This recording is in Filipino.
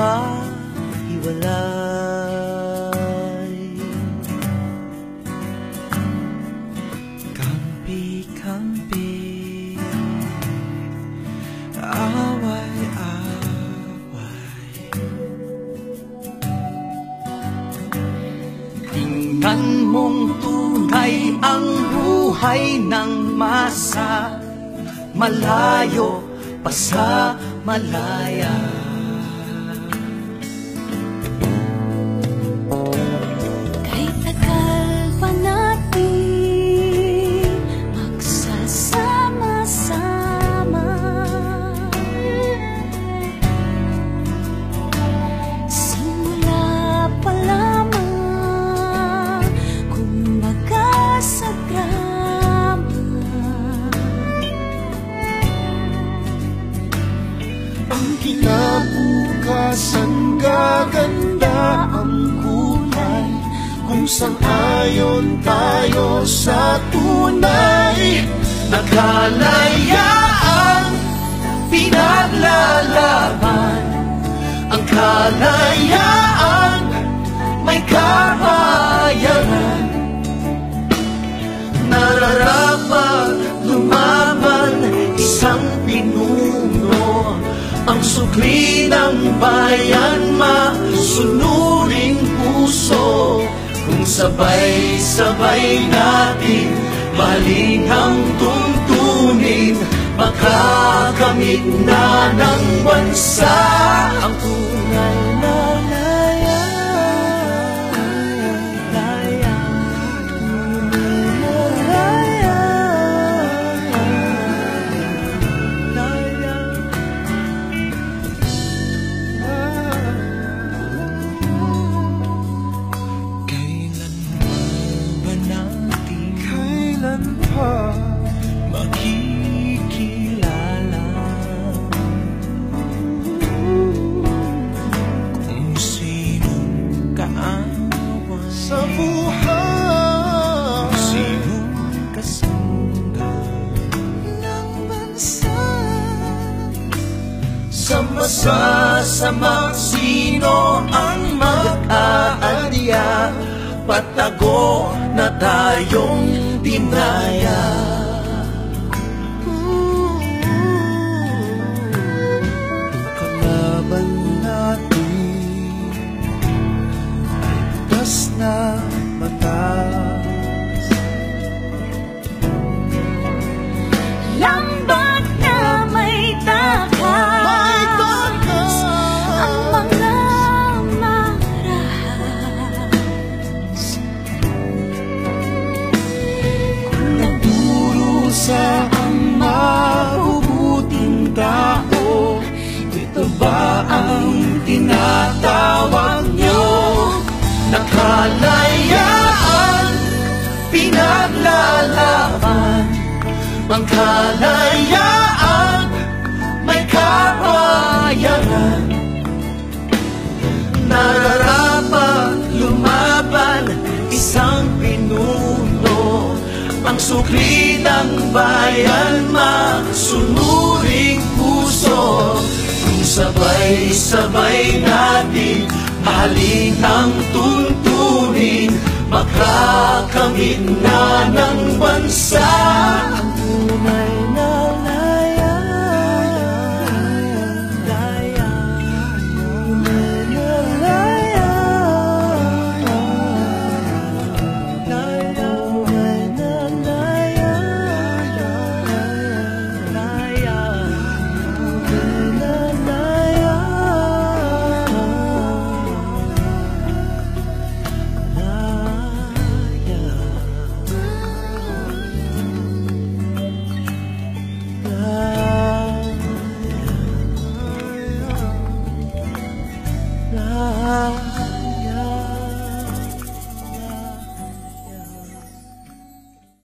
makahiwalay. Kampi-kampi, away-away. Tingnan mong tunay ang buhay ng masa, malayo pa sa malaya. Kahit tagal pa natin magsasama-sama, simula pa lamang, kumbaga sa kinabukasan gaganda ang kulay, kung sang-ayon tayo sa tunay. Nakalayaan, pinaglalaban ang kalayaan, may kahayagan. Nararapat lumaban, isang pinuno, ang sukli ng bayan, masunuring puso. Kung sabay-sabay natin mahalin ang tuntunin, makakamit na ng bansa ang tunay na makikilala kung sinong kaawa sa buhay, kung sinong kasangga ng bansa. sa masasama, sino ang mag-aadya? Patago na tayong dinaya. Kalaban natin ay butas na batas, Lambat na may takas, ang mga marahas. sa ang mabubuting tao, ito ba ang tinatawag nyo? Nakalayaan, pinaglalaban ang kalayaan, may kahayagan. Nararapat lumaban, isang pinuno, ang sukli ng bayan, masunuring puso. Kung sabay-sabay natin mahalin ang tuntunin, makakamit na ng bansa ang tunay na laya.